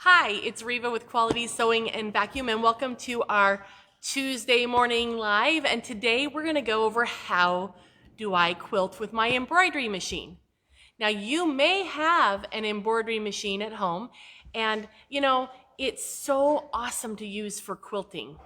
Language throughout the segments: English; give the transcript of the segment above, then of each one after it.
Hi, it's Reva with Quality Sewing and Vacuum, and welcome to our Tuesday morning live. And today we're going to go over how do I quilt with my embroidery machine. Now, you may have an embroidery machine at home, and it's so awesome to use for quilting.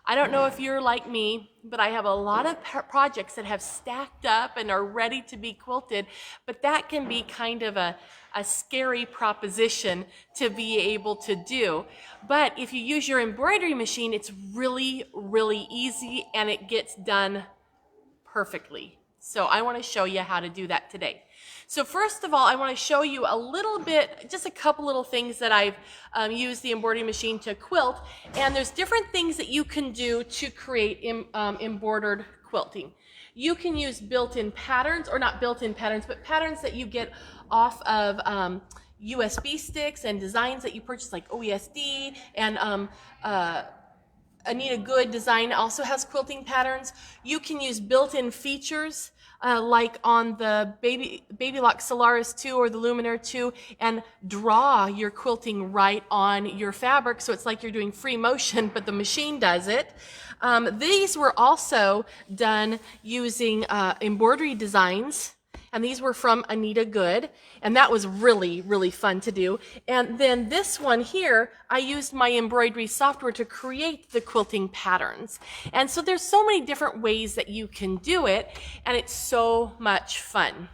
I don't know if you're like me, but I have a lot of projects that have stacked up and are ready to be quilted, but that can be kind of a scary proposition to be able to do. But if you use your embroidery machine, it's really, really easy and it gets done perfectly. So I want to show you how to do that today. So first of all, I want to show you a little bit, just a couple little things that I've used the embroidery machine to quilt. And there's different things that you can do to create embroidered quilting. You can use built-in patterns, or not built-in patterns, but patterns that you get off of USB sticks and designs that you purchase, like OESD, and Anita Good design also has quilting patterns. You can use built-in features like on the Baby Lock Solaris 2 or the Luminaire 2 and draw your quilting right on your fabric, so it's like you're doing free motion, but the machine does it. These were also done using embroidery designs, and these were from Anita Good, and that was really, really fun to do. And then this one here, I used my embroidery software to create the quilting patterns. And so there's so many different ways that you can do it, and it's so much fun.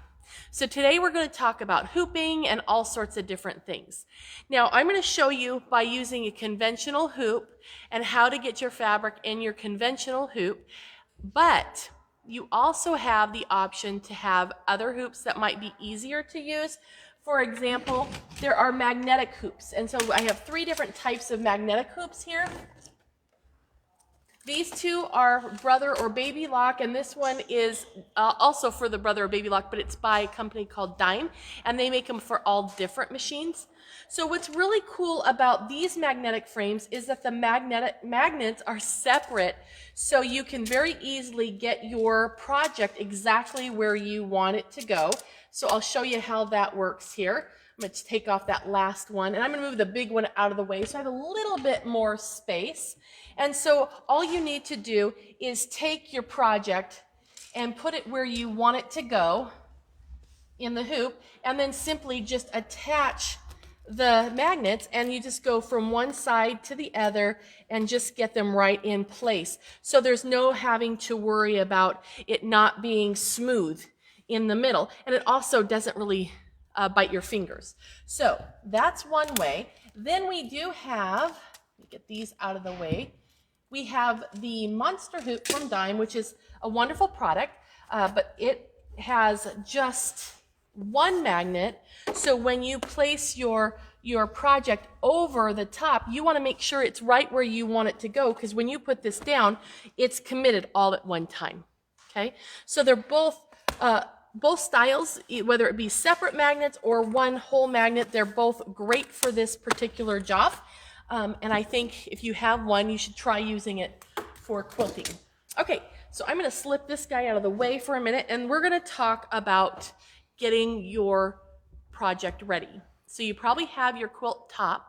So today we're going to talk about hooping and all sorts of different things. Now I'm going to show you by using a conventional hoop and how to get your fabric in your conventional hoop, but you also have the option to have other hoops that might be easier to use. For example, there are magnetic hoops. And so I have 3 different types of magnetic hoops here. These 2 are brother or baby lock, and this one is also for the brother or baby lock, but it's by a company called Dime, and they make them for all different machines. So what's really cool about these magnetic frames is that the magnets are separate, so you can very easily get your project exactly where you want it to go. So I'll show you how that works here. I'm going to take off that last one, and I'm going to move the big one out of the way so I have a little bit more space. And so all you need to do is take your project and put it where you want it to go in the hoop, and then simply just attach the magnets, and you just go from one side to the other and just get them right in place. So there's no having to worry about it not being smooth in the middle, and it also doesn't really bite your fingers. So that's one way. Then we do have, let me get these out of the way, we have the Monster Hoop from Dime, which is a wonderful product, but it has just one magnet. So when you place your project over the top, you want to make sure it's right where you want it to go, because when you put this down, it's committed all at one time. Okay, so they're both styles, whether it be separate magnets or one whole magnet, they're both great for this particular job. And I think if you have one, you should try using it for quilting. Okay, so I'm going to slip this guy out of the way for a minute, and we're going to talk about getting your project ready. So you probably have your quilt top.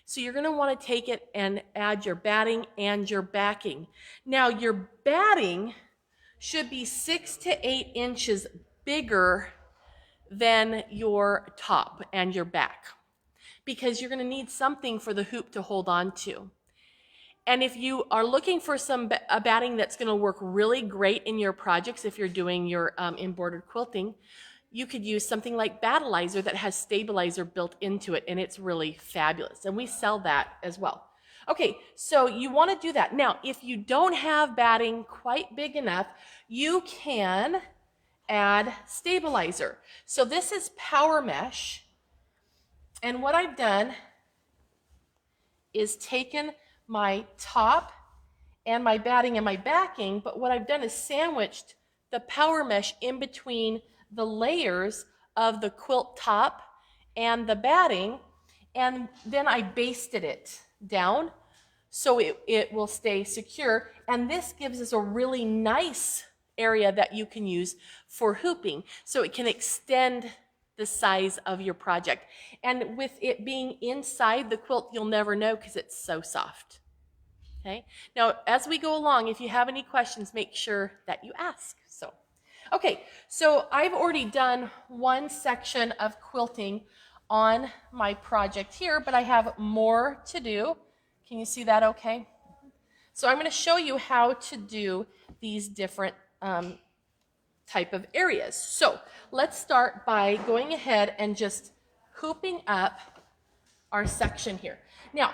So you're going to want to take it and add your batting and your backing. Now your batting should be 6 to 8 inches bigger than your top and your back, because you're going to need something for the hoop to hold on to. And if you are looking for a batting that's going to work really great in your projects, if you're doing your embroidered quilting, you could use something like Battleizer that has stabilizer built into it, and it's really fabulous. And we sell that as well. Okay, so you want to do that. Now, if you don't have batting quite big enough, you can add stabilizer. So this is Power Mesh, and what I've done is taken my top and my batting and my backing, but what I've done is sandwiched the Power Mesh in between the layers of the quilt top and the batting, and then I basted it down so it will stay secure. And this gives us a really nice area that you can use for hooping, so it can extend the size of your project. And with it being inside the quilt, you'll never know because it's so soft. Okay. Now, as we go along, if you have any questions, make sure that you ask. Okay, so I've already done one section of quilting on my project here, but I have more to do. Can you see that okay? So I'm going to show you how to do these different type of areas. So let's start by going ahead and just hooping up our section here. Now,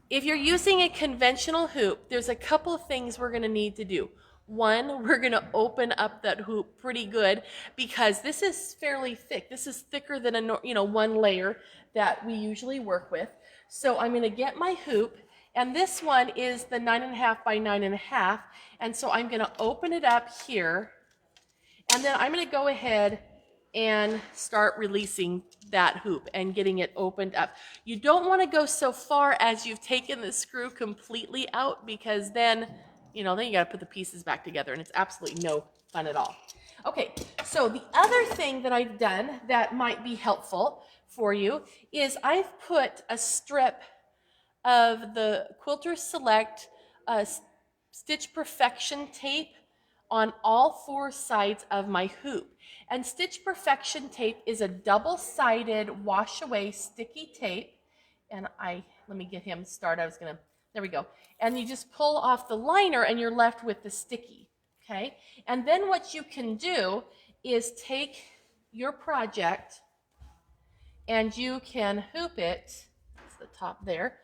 if you're using a conventional hoop, there's a couple of things we're going to need to do. One, we're going to open up that hoop pretty good because this is fairly thick. This is thicker than one layer that we usually work with. So I'm going to get my hoop, and this one is the 9.5 by 9.5, and so I'm going to open it up here, and then I'm going to go ahead and start releasing that hoop and getting it opened up. You don't want to go so far as you've taken the screw completely out because then you got to put the pieces back together and it's absolutely no fun at all. Okay, so the other thing that I've done that might be helpful for you is I've put a strip of the Quilter Select Stitch Perfection tape on all four sides of my hoop. And Stitch Perfection tape is a double-sided wash-away sticky tape. And let me get him started. There we go. And you just pull off the liner and you're left with the sticky, okay? And then what you can do is take your project and you can hoop it, that's the top there,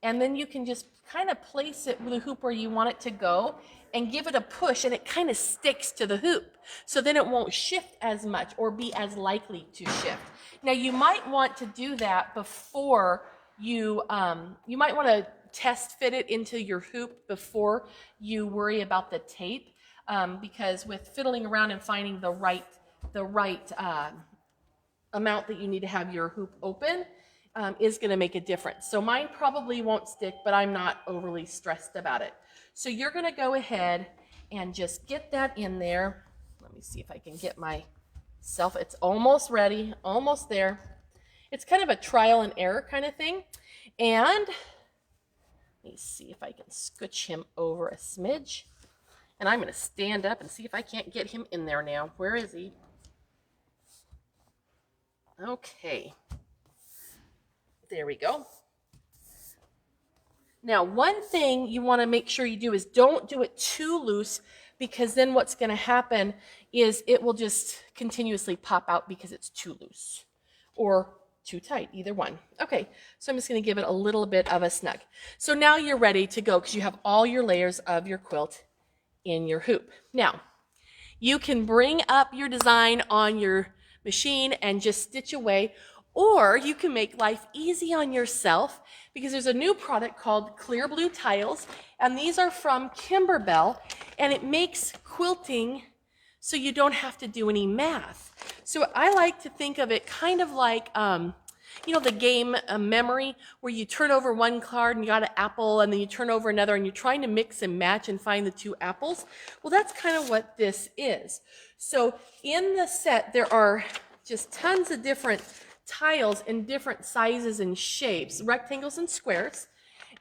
and then you can just kind of place it with a hoop where you want it to go and give it a push and it kind of sticks to the hoop. So then it won't shift as much or be as likely to shift. Now you might want to do that before you might want to test fit it into your hoop before you worry about the tape because with fiddling around and finding the right amount that you need to have your hoop open is going to make a difference. So mine probably won't stick, but I'm not overly stressed about it. So you're going to go ahead and just get that in there. Let me see if I can get myself. It's almost ready, almost there. It's kind of a trial and error kind of thing. And let me see if I can scooch him over a smidge. And I'm going to stand up and see if I can't get him in there now. Where is he? Okay. There we go. Now, one thing you want to make sure you do is don't do it too loose because then what's going to happen is it will just continuously pop out because it's too loose or too tight, either one. Okay, so I'm just going to give it a little bit of a snug. So now you're ready to go because you have all your layers of your quilt in your hoop. Now, you can bring up your design on your machine and just stitch away, or you can make life easy on yourself because there's a new product called Clear Blue Tiles, and these are from Kimberbell, and it makes quilting so you don't have to do any math. So I like to think of it kind of like, the game Memory, where you turn over one card and you got an apple, and then you turn over another, and you're trying to mix and match and find the two apples. Well, that's kind of what this is. So in the set, there are just tons of different tiles in different sizes and shapes, rectangles and squares,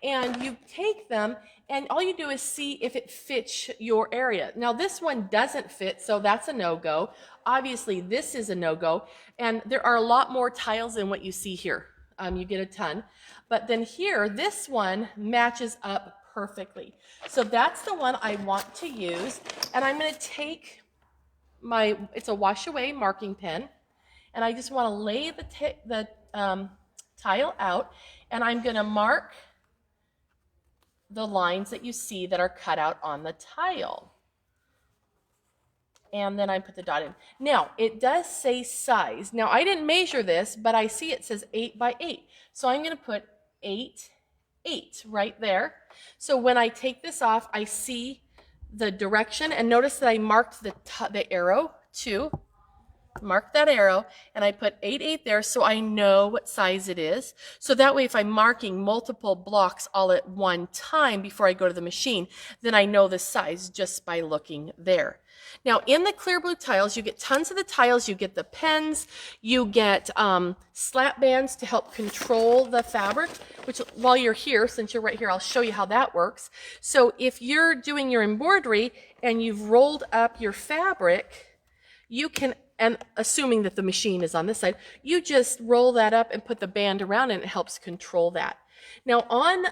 and you take them and all you do is see if it fits your area. Now this one doesn't fit, so that's a no-go. Obviously this is a no-go, and there are a lot more tiles than what you see here. You get a ton, but then here this one matches up perfectly. So that's the one I want to use, and I'm going to take it's a wash away marking pen, and I just want to lay the tile out, and I'm going to mark the lines that you see that are cut out on the tile. And then I put the dot in. Now, it does say size. Now, I didn't measure this, but I see it says 8 by 8. So I'm going to put 8, 8 right there. So when I take this off, I see the direction, and notice that I marked the arrow too. mark that arrow, and I put 8/8 there so I know what size it is. So that way if I'm marking multiple blocks all at one time before I go to the machine, then I know the size just by looking there. Now in the clear blue tiles, you get tons of the tiles, you get the pens, you get slat bands to help control the fabric, which while you're here, since you're right here, I'll show you how that works. So if you're doing your embroidery and you've rolled up your fabric, you can, and assuming that the machine is on this side, you just roll that up and put the band around and it helps control that. Now on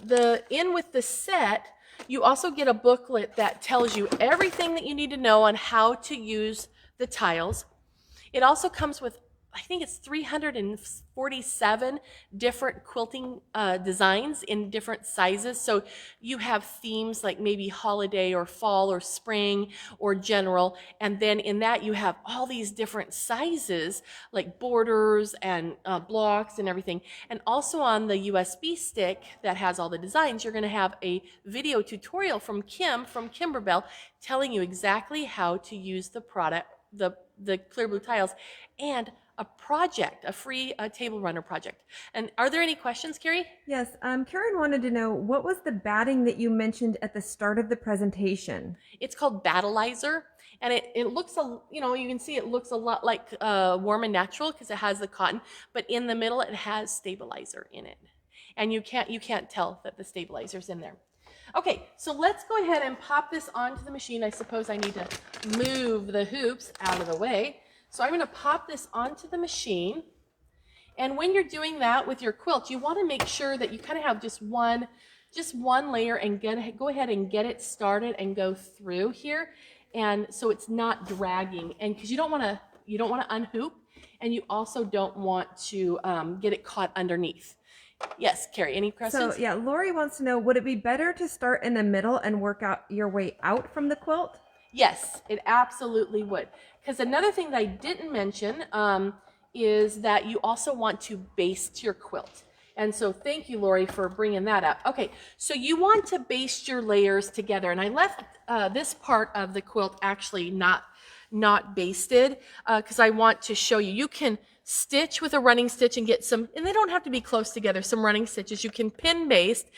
the In With the Set, you also get a booklet that tells you everything that you need to know on how to use the tiles. It also comes with, I think it's 347 different quilting designs in different sizes. So you have themes like maybe holiday or fall or spring or general. And then in that you have all these different sizes like borders and blocks and everything. And also on the USB stick that has all the designs, you're going to have a video tutorial from Kimberbell telling you exactly how to use the product, the clear blue tiles, and a project, a free table runner project. And are there any questions, Carrie? Yes, Karen wanted to know, what was the batting that you mentioned at the start of the presentation? It's called Battleizer, and it looks, you know, you can see it looks a lot like Warm and Natural because it has the cotton, but in the middle it has stabilizer in it. And you can't tell that the stabilizer's in there. Okay, so let's go ahead and pop this onto the machine. I suppose I need to move the hoops out of the way. So I'm going to pop this onto the machine. And when you're doing that with your quilt, you want to make sure that you kind of have just one layer and go ahead and get it started and go through here. And so it's not dragging, and because you don't want to unhoop, and you also don't want to get it caught underneath. Yes, Carrie, any questions? So yeah, Lori wants to know, would it be better to start in the middle and work out your way out from the quilt? Yes, it absolutely would. Because another thing that I didn't mention is that you also want to baste your quilt. And so thank you, Lori, for bringing that up. Okay, so you want to baste your layers together. And I left this part of the quilt actually not basted because I want to show you. You can stitch with a running stitch and get some, and they don't have to be close together, some running stitches. You can pin baste.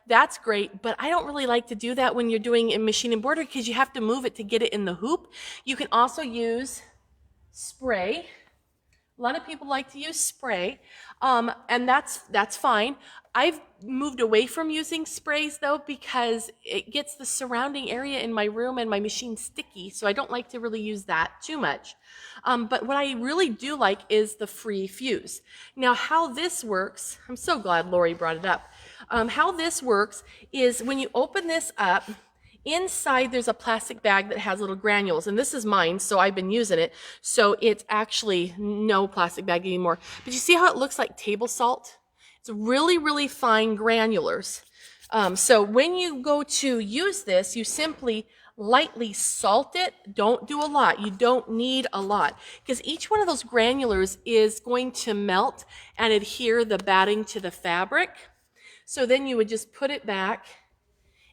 That's great, but I don't really like to do that when you're doing a machine embroidery because you have to move it to get it in the hoop. You can also use spray. A lot of people like to use spray, and that's fine. I've moved away from using sprays though because it gets the surrounding area in my room and my machine sticky, so I don't like to really use that too much. But what I really do like is the free fuse. Now how this works, I'm so glad Lori brought it up. How this works is when you open this up, inside there's a plastic bag that has little granules, and this is mine, so I've been using it, so it's actually no plastic bag anymore. But you see how it looks like table salt? It's really, really fine granulars. So when you go to use this, you simply lightly salt it. Don't do a lot. You don't need a lot because each one of those granulars is going to melt and adhere the batting to the fabric. So then you would just put it back,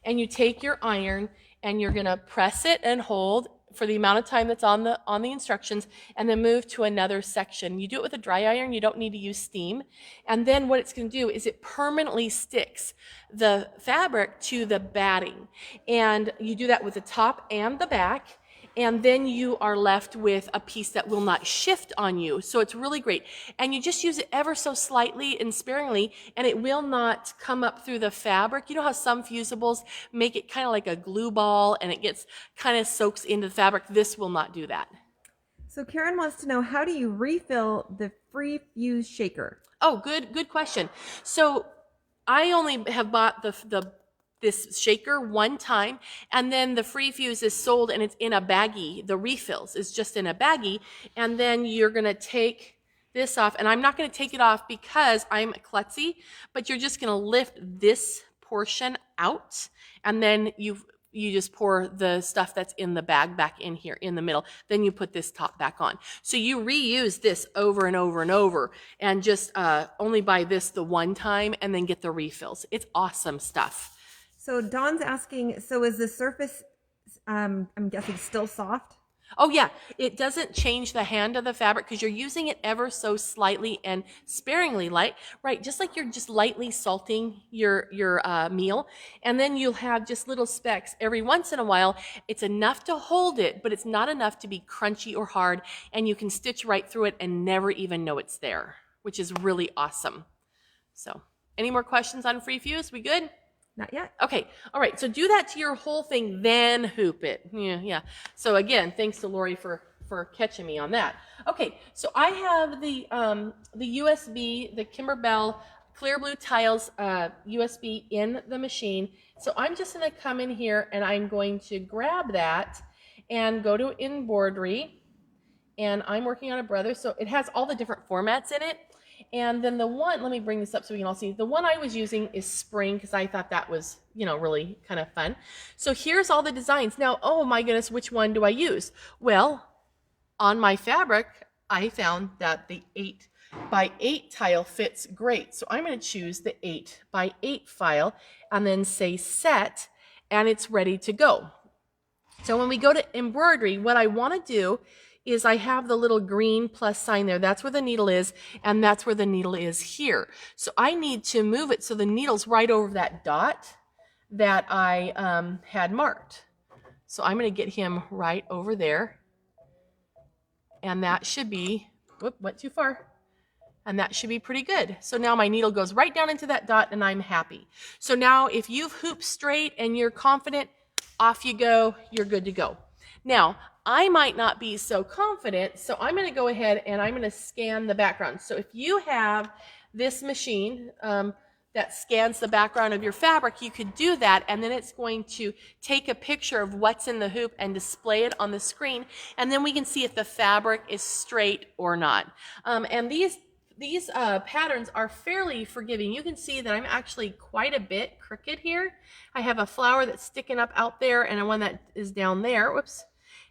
and you take your iron and you're going to press it and hold for the amount of time that's on the instructions, and then move to another section. You do it with a dry iron. You don't need to use steam. And then what it's going to do is it permanently sticks the fabric to the batting. And you do that with the top and the back. And then you are left with a piece that will not shift on you. So it's really great. And you just use it ever so slightly and sparingly, and it will not come up through the fabric. You know how some fusibles make it kind of like a glue ball and it gets kind of soaks into the fabric? This will not do that. So Karen wants to know, how do you refill the free fuse shaker? Oh, good question. So I only have bought this shaker one time, and then the free fuse is sold and it's in a baggie. The refills is just in a baggie, and then you're going to take this off, and I'm not going to take it off because I'm klutzy, but you're just going to lift this portion out, and then you just pour the stuff that's in the bag back in here in the middle. Then you put this top back on. So you reuse this over and over and over, and just only buy this the one time and then get the refills. It's awesome stuff. So Dawn's asking, so is the surface, I'm guessing, still soft? Oh yeah, it doesn't change the hand of the fabric because you're using it ever so slightly and sparingly light, right? Just like you're just lightly salting your meal, and then you'll have just little specks every once in a while. It's enough to hold it, but it's not enough to be crunchy or hard, and you can stitch right through it and never even know it's there, which is really awesome. So, any more questions on free fuse? We good? Not yet. Okay, all right, so do that to your whole thing, then hoop it. Yeah. So again, thanks to Lori for catching me on that. Okay, so I have the USB, the Kimberbell clear blue tiles USB in the machine. So I'm just gonna come in here and I'm going to grab that and go to Embroidery, and I'm working on a brother, so it has all the different formats in it. And then the one, let me bring this up so we can all see. The one I was using is spring because I thought that was, really kind of fun. So here's all the designs. Now, oh my goodness, which one do I use? Well, on my fabric, I found that the 8x8 tile fits great. So I'm going to choose the 8x8 file and then say set, and it's ready to go. So when we go to Embroidery, what I want to do is I have the little green plus sign there. That's where the needle is, and that's where the needle is here. So I need to move it so the needle's right over that dot that I had marked. So I'm going to get him right over there, and that should be, whoop, went too far. And that should be pretty good. So now my needle goes right down into that dot and I'm happy. So now if you've hooped straight and you're confident, off you go, you're good to go. Now, I might not be so confident, so I'm going to go ahead and I'm going to scan the background. So if you have this machine that scans the background of your fabric, you could do that, and then it's going to take a picture of what's in the hoop and display it on the screen, and then we can see if the fabric is straight or not. And these patterns are fairly forgiving. You can see that I'm actually quite a bit crooked here. I have a flower that's sticking up out there and one that is down there. Whoops.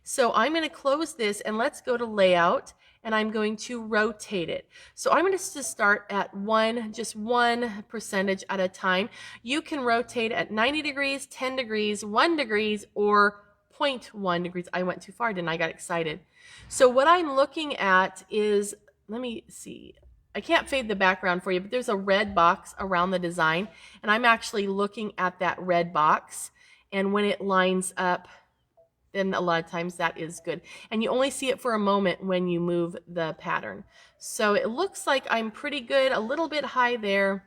So I'm going to close this and let's go to layout, and I'm going to rotate it. So I'm going to just start at just 1% at a time. You can rotate at 90 degrees, 10 degrees, 1 degree, or 0.1 degrees. I went too far, didn't I? I got excited. So what I'm looking at is, let me see. I can't fade the background for you, but there's a red box around the design, and I'm actually looking at that red box, and when it lines up, then a lot of times that is good. And you only see it for a moment when you move the pattern. So it looks like I'm pretty good, a little bit high there,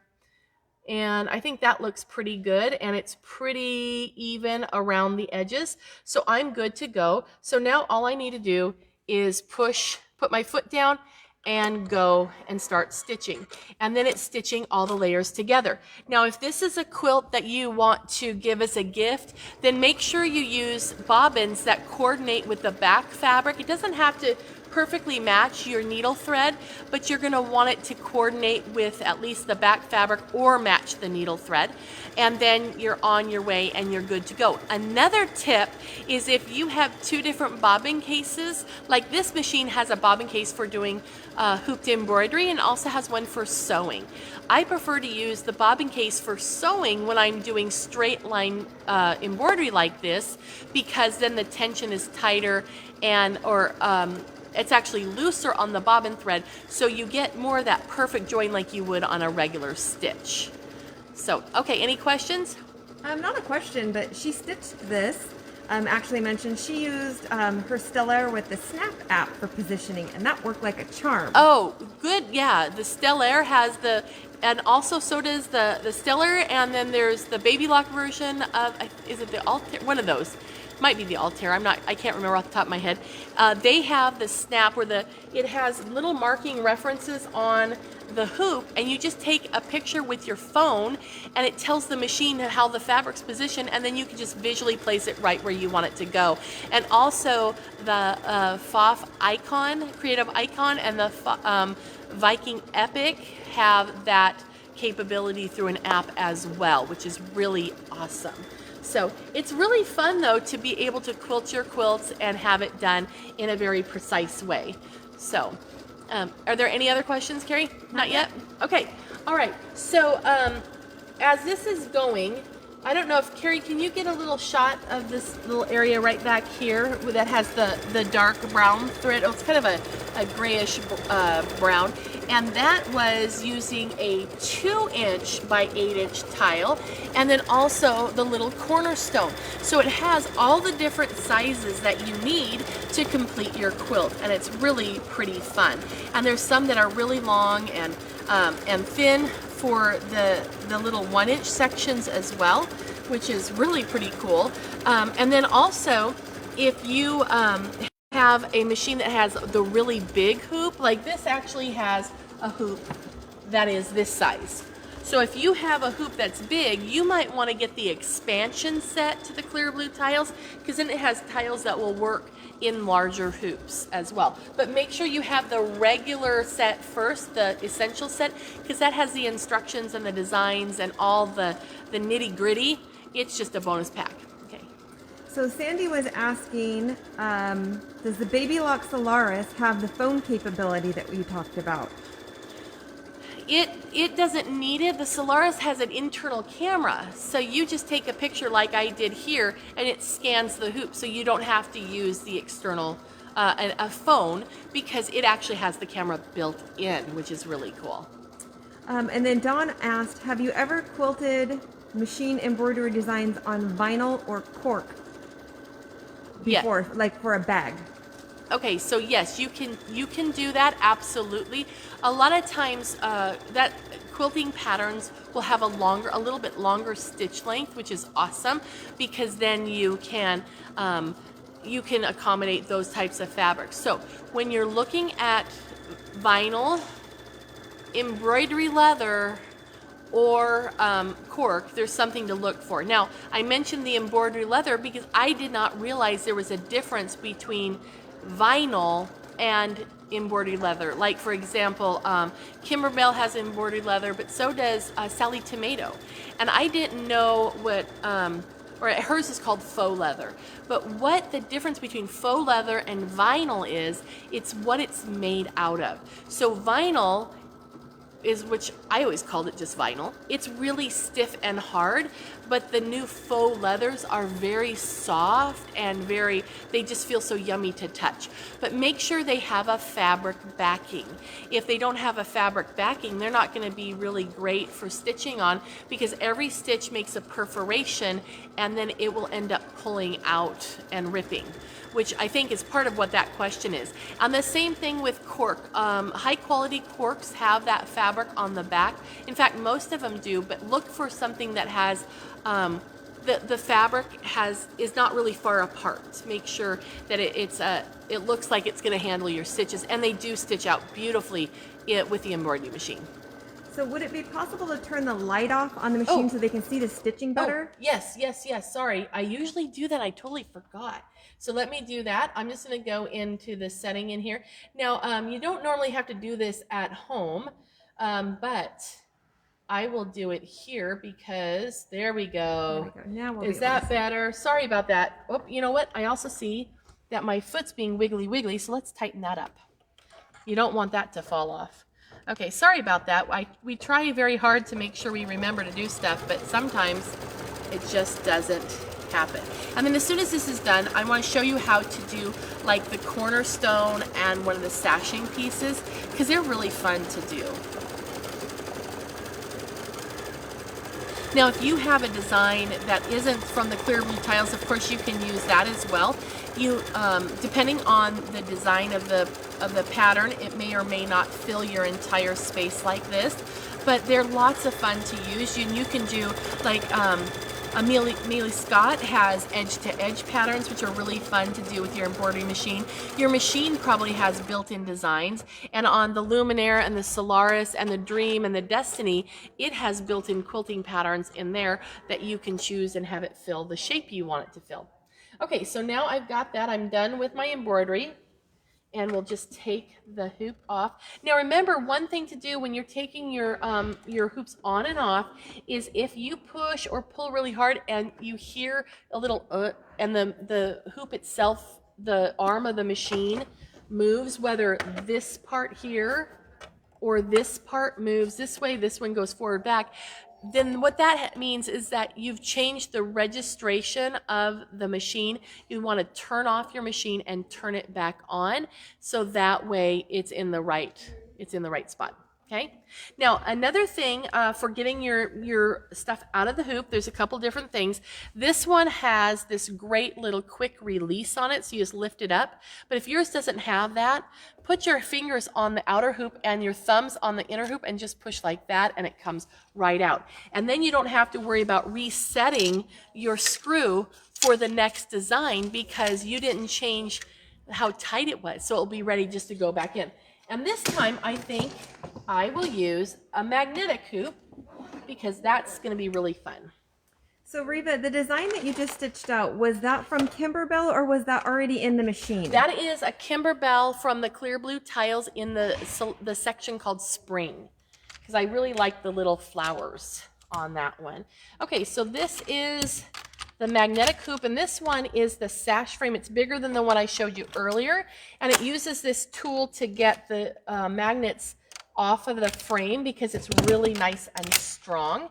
and I think that looks pretty good, and it's pretty even around the edges. So I'm good to go. So now all I need to do is put my foot down, and go and start stitching, and then it's stitching all the layers together. Now if this is a quilt that you want to give as a gift, then make sure you use bobbins that coordinate with the back fabric. It doesn't have to perfectly match your needle thread, but you're going to want it to coordinate with at least the back fabric or match the needle thread, and then you're on your way and you're good to go. Another tip is if you have two different bobbin cases, like this machine has a bobbin case for doing hooped embroidery and also has one for sewing. I prefer to use the bobbin case for sewing when I'm doing straight line embroidery like this, because then the tension is tighter and it's actually looser on the bobbin thread, so you get more of that perfect join like you would on a regular stitch. So, okay, any questions? Not a question, but she stitched this. Actually mentioned she used her Stellaire with the Snap app for positioning, and that worked like a charm. Oh, good, yeah. The Stellaire has and also so does the Stellaire, and then there's the Baby Lock version of, is it the Altair? One of those. Might be the Altair. I can't remember off the top of my head. They have the Snap where it has little marking references on the hoop, and you just take a picture with your phone and it tells the machine how the fabric's positioned, and then you can just visually place it right where you want it to go. And also the FOF icon, creative icon, and the Viking Epic have that capability through an app as well, which is really awesome. So it's really fun though to be able to quilt your quilts and have it done in a very precise way. So are there any other questions, Carrie? Not yet? Okay. All right. So as this is going, I don't know if, Carrie, can you get a little shot of this little area right back here that has the dark brown thread? Oh, it's kind of a grayish brown. And that was using a 2" by 8" tile, and then also the little cornerstone. So it has all the different sizes that you need to complete your quilt, and it's really pretty fun. And there's some that are really long and thin for the little 1" sections as well, which is really pretty cool. And then also, if you have a machine that has the really big hoop, like this actually has a hoop that is this size. So if you have a hoop that's big, you might want to get the expansion set to the clear blue tiles, because then it has tiles that will work in larger hoops as well. But make sure you have the regular set first, the essential set, because that has the instructions and the designs and all the nitty gritty. It's just a bonus pack. Okay. So Sandy was asking, does the Baby Lock Solaris have the phone capability that we talked about? It doesn't need it. The Solaris has an internal camera, so you just take a picture like I did here, and it scans the hoop, so you don't have to use the external a phone, because it actually has the camera built in, which is really cool. And then Dawn asked, have you ever quilted machine embroidery designs on vinyl or cork before, like for a bag? Okay, so yes, you can do that, absolutely. A lot of times that quilting patterns will have a little bit longer stitch length, which is awesome, because then you can accommodate those types of fabrics. So when you're looking at vinyl, embroidery leather, or cork, there's something to look for. Now, I mentioned the embroidery leather because I did not realize there was a difference between vinyl and embroidery leather. Like, for example, Kimberbell has embroidery leather, but so does Sally Tomato. And I didn't know what, or hers is called faux leather. But what the difference between faux leather and vinyl is, it's what it's made out of. So vinyl is, which I always called it just vinyl. It's really stiff and hard, but the new faux leathers are very soft and they just feel so yummy to touch. But make sure they have a fabric backing. If they don't have a fabric backing, they're not going to be really great for stitching on, because every stitch makes a perforation and then it will end up pulling out and ripping, which I think is part of what that question is. And the same thing with cork. High quality corks have that fabric on the back. In fact, most of them do, but look for something that has, the fabric is not really far apart. Make sure that it looks like it's gonna handle your stitches, and they do stitch out beautifully with the embroidery machine. So would it be possible to turn the light off on the machine so they can see the stitching better? Oh, yes. Sorry, I usually do that. I totally forgot. So let me do that. I'm just going to go into the setting in here. Now, you don't normally have to do this at home, but I will do it here because there we go. Now Is that better? Sorry about that. Oh, you know what? I also see that my foot's being wiggly, so let's tighten that up. You don't want that to fall off. Okay, sorry about that. We try very hard to make sure we remember to do stuff, but sometimes it just doesn't happen. And then as soon as this is done, I want to show you how to do like the cornerstone and one of the sashing pieces, because they're really fun to do. Now, if you have a design that isn't from the clear blue tiles, of course you can use that as well. You, depending on the design of the pattern, it may or may not fill your entire space like this, but they're lots of fun to use. You can do like Amelie Scott has edge-to-edge patterns, which are really fun to do with your embroidery machine. Your machine probably has built-in designs, and on the Luminaire and the Solaris and the Dream and the Destiny, it has built-in quilting patterns in there that you can choose and have it fill the shape you want it to fill. Okay, so now I've got that. I'm done with my embroidery, and we'll just take the hoop off. Now remember, one thing to do when you're taking your hoops on and off is if you push or pull really hard and you hear a little and the hoop itself, the arm of the machine moves, whether this part here or this part moves this way, this one goes forward back, then what that means is that you've changed the registration of the machine. You want to turn off your machine and turn it back on, so that way it's in the right spot. Okay. Now another thing for getting your stuff out of the hoop, there's a couple different things. This one has this great little quick release on it, so you just lift it up. But if yours doesn't have that, put your fingers on the outer hoop and your thumbs on the inner hoop and just push like that, and it comes right out. And then you don't have to worry about resetting your screw for the next design because you didn't change how tight it was, so it'll be ready just to go back in. And this time I think I will use a magnetic hoop because that's going to be really fun. So Reva, the design that you just stitched out, was that from Kimberbell or was that already in the machine? That is a Kimberbell from the clear blue tiles in the section called Spring, because I really like the little flowers on that one. Okay, so this is the magnetic hoop, and this one is the sash frame. It's bigger than the one I showed you earlier, and it uses this tool to get the magnets off of the frame because it's really nice and strong.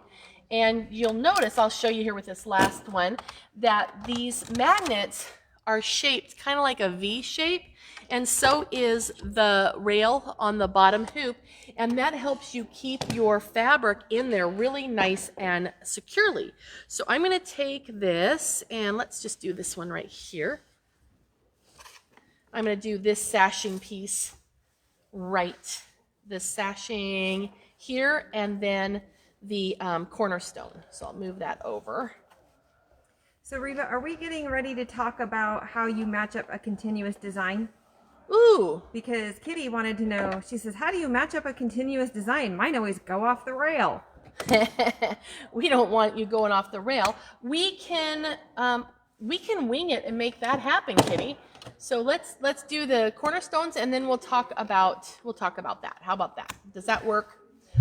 And you'll notice, I'll show you here with this last one, that these magnets are shaped kind of like a V shape, and so is the rail on the bottom hoop, and that helps you keep your fabric in there really nice and securely. So I'm going to take this, and let's just do this one right here. I'm going to do this sashing piece right, this sashing here, and then the cornerstone. So I'll move that over. So Reva, are we getting ready to talk about how you match up a continuous design? Ooh. Because Kitty wanted to know, she says, how do you match up a continuous design? Mine always go off the rail. We don't want you going off the rail. We can wing it and make that happen, Kitty. So let's do the cornerstones, and then we'll talk about that. How about that? Does that work?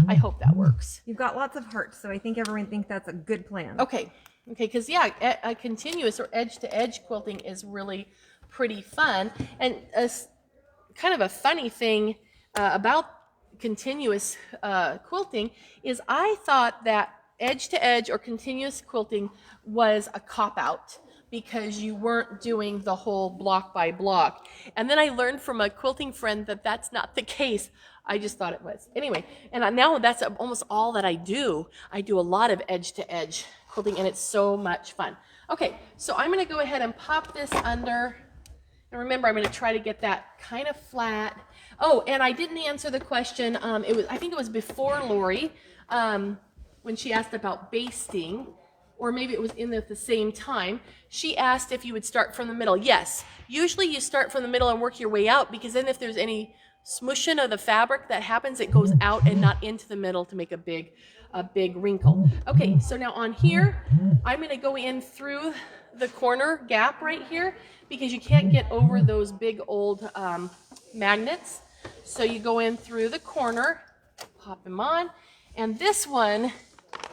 I hope that works. You've got lots of hearts, so I think everyone thinks that's a good plan. Okay, because yeah, a continuous or edge-to-edge quilting is really pretty fun. And kind of a funny thing about continuous quilting is I thought that edge-to-edge or continuous quilting was a cop-out because you weren't doing the whole block by block. And then I learned from a quilting friend that that's not the case. I just thought it was. Anyway, and now that's almost all that I do. I do a lot of edge-to-edge quilting, and it's so much fun. Okay, so I'm going to go ahead and pop this under. And remember, I'm going to try to get that kind of flat. Oh, and I didn't answer the question. I think it was before Lori when she asked about basting, or maybe it was in at the same time. She asked if you would start from the middle. Yes, usually you start from the middle and work your way out, because then if there's any smushing of the fabric that happens, it goes out and not into the middle to make a big wrinkle. Okay, so now on here, I'm going to go in through the corner gap right here, because you can't get over those big old magnets. So you go in through the corner, pop them on, and this one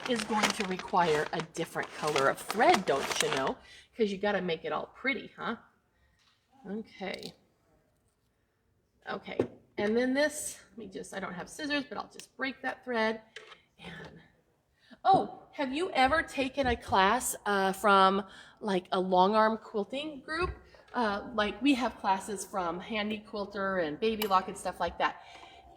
is going to require a different color of thread, don't you know? Because you got to make it all pretty, huh? Okay. Okay, and then this, I don't have scissors, but I'll just break that thread. And oh, have you ever taken a class from like a long arm quilting group? Like we have classes from Handy Quilter and Baby Lock and stuff like that.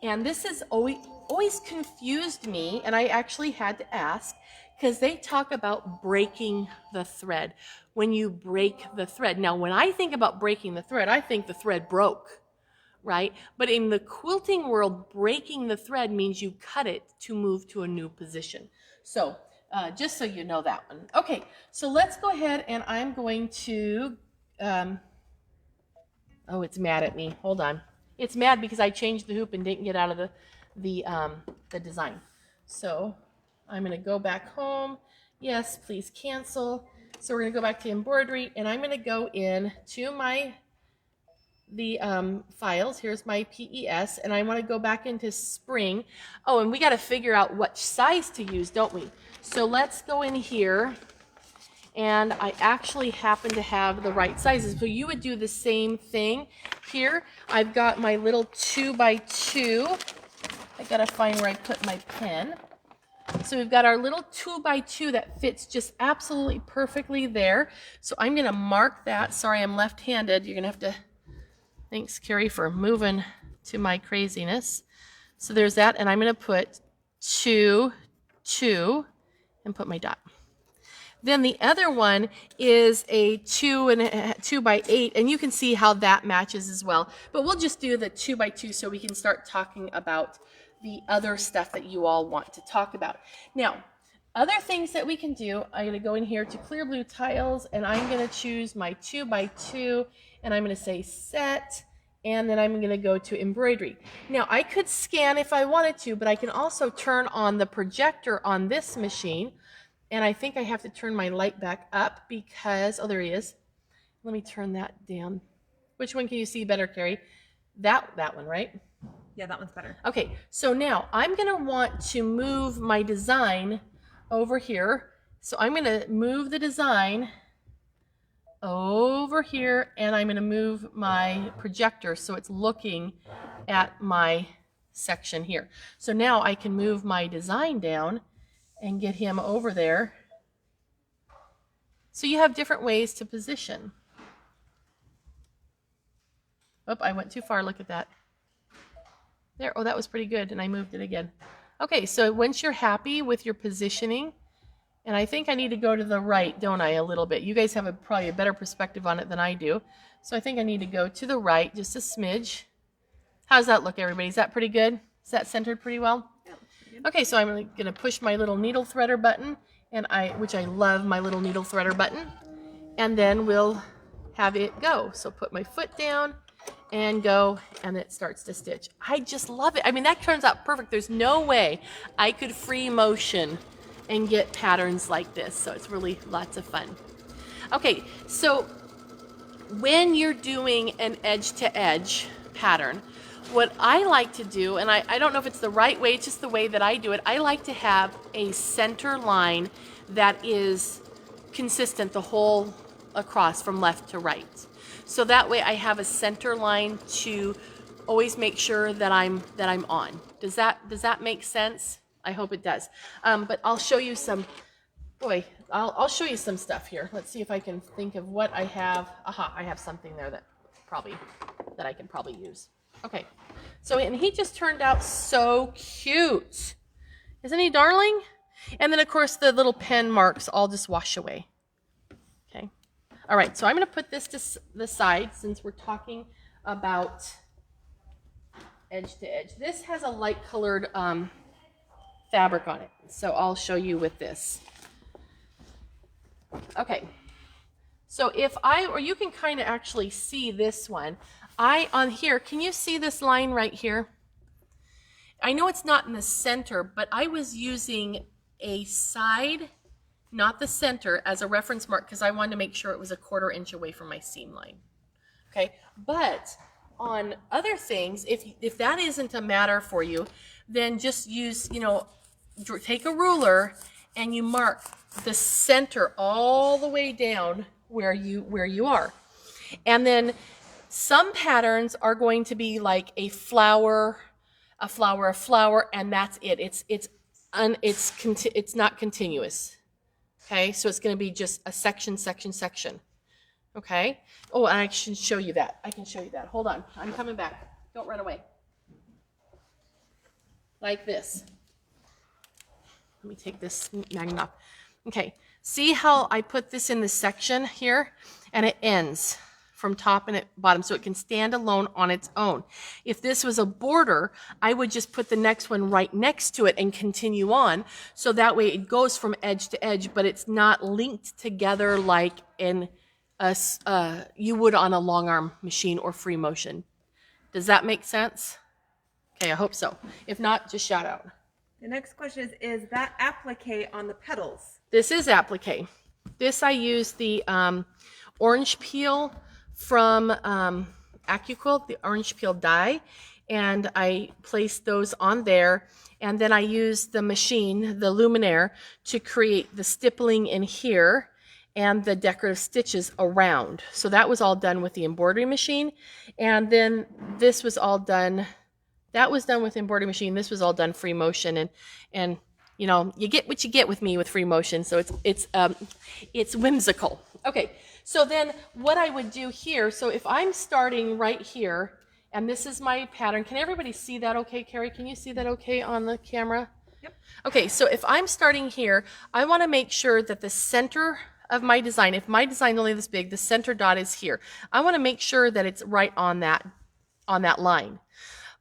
And this has always confused me, and I actually had to ask, because they talk about breaking the thread. When you break the thread. Now, when I think about breaking the thread, I think the thread broke, right? But in the quilting world, breaking the thread means you cut it to move to a new position. So, just so you know that one. Okay, so let's go ahead, and I'm going to, oh, it's mad at me. Hold on. It's mad because I changed the hoop and didn't get out of the design. So I'm going to go back home. Yes, please cancel. So we're going to go back to embroidery, and I'm going to go in to the files. Here's my PES, and I want to go back into spring. Oh, and we got to figure out what size to use, don't we? So let's go in here. And I actually happen to have the right sizes. So you would do the same thing here. I've got my little 2x2. I gotta find where I put my pen. So we've got our little 2x2 that fits just absolutely perfectly there. So I'm going to mark that. Sorry, I'm left-handed. You're going to have to, thanks, Carrie, for moving to my craziness. So there's that, and I'm going to put 2, 2, and put my dot. Then the other one is a 2x8, and you can see how that matches as well. But we'll just do the 2x2 so we can start talking about the other stuff that you all want to talk about. Now, other things that we can do, I'm going to go in here to clear blue tiles, and I'm going to choose my 2x2, and I'm going to say set, and then I'm going to go to embroidery. Now, I could scan if I wanted to, but I can also turn on the projector on this machine. And I think I have to turn my light back up because, oh, there he is. Let me turn that down. Which one can you see better, Carrie? That one, right? Yeah, that one's better. Okay, so now I'm going to want to move my design over here. So I'm going to move the design over here, and I'm going to move my projector so it's looking at my section here. So now I can move my design down and get him over there. So you have different ways to position. Oh, I went too far. Look at that. There. Oh, that was pretty good. And I moved it again. Okay, so once you're happy with your positioning, and I think I need to go to the right, don't I, a little bit? You guys have probably a better perspective on it than I do. So I think I need to go to the right just a smidge. How's that look, everybody? Is that pretty good? Is that centered pretty well? Okay, so I'm going to push my little needle threader button, which I love my little needle threader button, and then we'll have it go. So put my foot down and go, and it starts to stitch. I just love it. I mean, that turns out perfect. There's no way I could free motion and get patterns like this, so it's really lots of fun. Okay, so when you're doing an edge-to-edge pattern, what I like to do, and I don't know if it's the right way, it's just the way that I do it, I like to have a center line that is consistent the whole across from left to right. So that way I have a center line to always make sure that I'm on. Does that make sense? I hope it does. But I'll show you some, I'll show you some stuff here. Let's see if I can think of what I have. Aha, I have something there that I can probably use. Okay, so, and he just turned out so cute. Isn't he darling? And then, of course, the little pen marks all just wash away. Okay. All right, so I'm going to put this to the side since we're talking about edge to edge. This has a light colored fabric on it, so I'll show you with this. Okay, so or you can kind of actually see this one. On here, can you see this line right here? I know it's not in the center, but I was using a side, not the center, as a reference mark because I wanted to make sure it was a 1/4 inch away from my seam line. Okay, but on other things, if that isn't a matter for you, then just use, take a ruler and you mark the center all the way down where you are. And then some patterns are going to be like a flower, and that's it. It's not continuous. Okay, so it's going to be just a section. Okay. Oh, and I should show you that. I can show you that. Hold on, I'm coming back. Don't run away. Like this. Let me take this magnet off. Okay, see how I put this in the section here, and it ends from top and at bottom, so it can stand alone on its own. If this was a border, I would just put the next one right next to it and continue on, so that way it goes from edge to edge, but it's not linked together like you would on a long arm machine or free motion. Does that make sense? Okay, I hope so. If not, just shout out. The next question is that applique on the petals? This is applique. This I use the orange peel from AccuQuilt, the orange peel die, and I placed those on there, and then I used the machine, the luminaire, to create the stippling in here and the decorative stitches around. So that was all done with the embroidery machine, and then this was all done, that was done with embroidery machine, this was all done free motion, and you know, you get what you get with me with free motion, so it's whimsical. Okay, so then what I would do here, so if I'm starting right here, and this is my pattern, can everybody see that okay, Carrie? Can you see that okay on the camera? Yep. Okay, so if I'm starting here, I want to make sure that the center of my design, if my design's only this big, the center dot is here. I want to make sure that it's right on that line.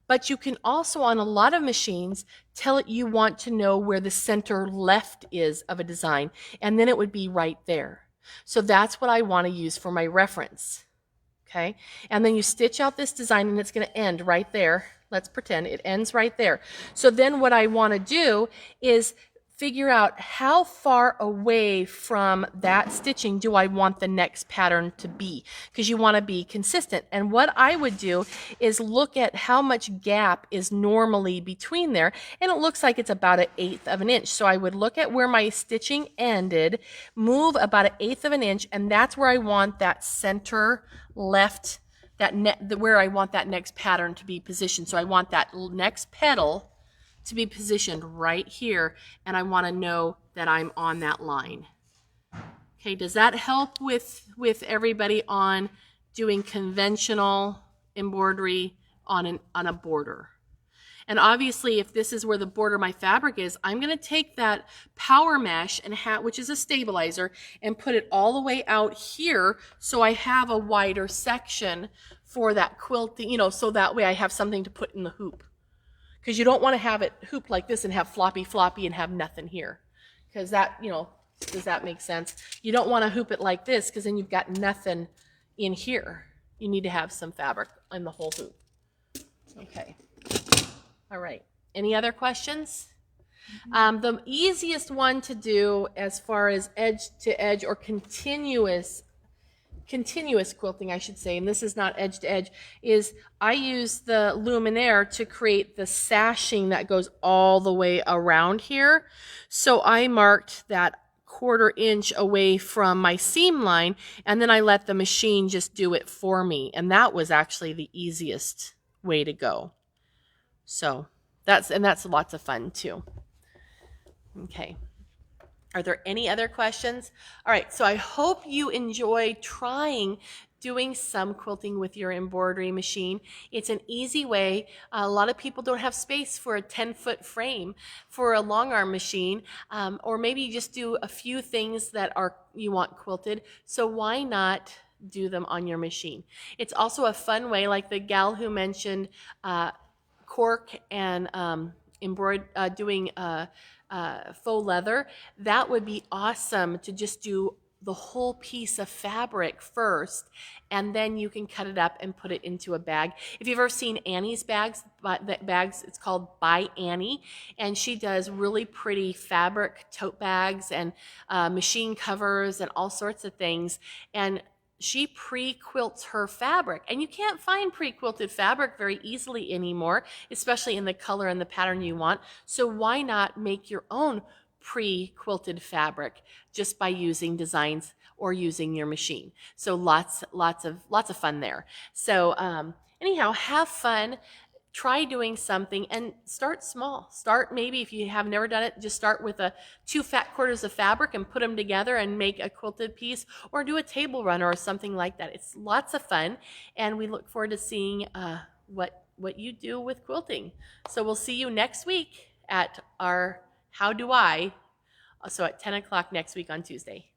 But you can also, on a lot of machines, tell it you want to know where the center left is of a design, and then it would be right there. So that's what I want to use for my reference. Okay, and then you stitch out this design, and it's going to end right there. Let's pretend it ends right there. So then what I want to do is figure out how far away from that stitching do I want the next pattern to be, because you want to be consistent. And what I would do is look at how much gap is normally between there, and it looks like it's about 1/8 of an inch. So I would look at where my stitching ended, move about 1/8 of an inch, and that's where I want that center left, where I want that next pattern to be positioned. So I want that next petal to be positioned right here, and I want to know that I'm on that line. Okay, does that help with everybody on doing conventional embroidery on a border? And obviously, if this is where the border of my fabric is, I'm going to take that power mesh, which is a stabilizer, and put it all the way out here so I have a wider section for that quilting, you know, so that way I have something to put in the hoop. Because you don't want to have it hooped like this and have floppy and have nothing here. Because that, you know, does that make sense? You don't want to hoop it like this, because then you've got nothing in here. You need to have some fabric in the whole hoop. Okay. All right. Any other questions? The easiest one to do as far as edge to edge or continuous quilting, I should say, and this is not edge to edge, is I use the luminaire to create the sashing that goes all the way around here. So I marked that 1/4 inch away from my seam line, and then I let the machine just do it for me, and that was actually the easiest way to go. So that's lots of fun too. Okay. Are there any other questions? All right, so I hope you enjoy trying doing some quilting with your embroidery machine. It's an easy way. A lot of people don't have space for a 10-foot frame for a long arm machine, or maybe you just do a few things that you want quilted. So why not do them on your machine? It's also a fun way, like the gal who mentioned cork and doing faux leather. That would be awesome to just do the whole piece of fabric first, and then you can cut it up and put it into a bag. If you've ever seen Annie's bags, it's called By Annie, and she does really pretty fabric tote bags and machine covers and all sorts of things, and she pre-quilts her fabric, and you can't find pre-quilted fabric very easily anymore, especially in the color and the pattern you want. So why not make your own pre-quilted fabric just by using designs or using your machine? So lots of fun there. So anyhow, have fun. Try doing something and start small. Start, maybe if you have never done it, just start with 2 fat quarters of fabric and put them together and make a quilted piece, or do a table runner or something like that. It's lots of fun, and we look forward to seeing what you do with quilting. So we'll see you next week at our How Do I? So at 10 o'clock next week on Tuesday.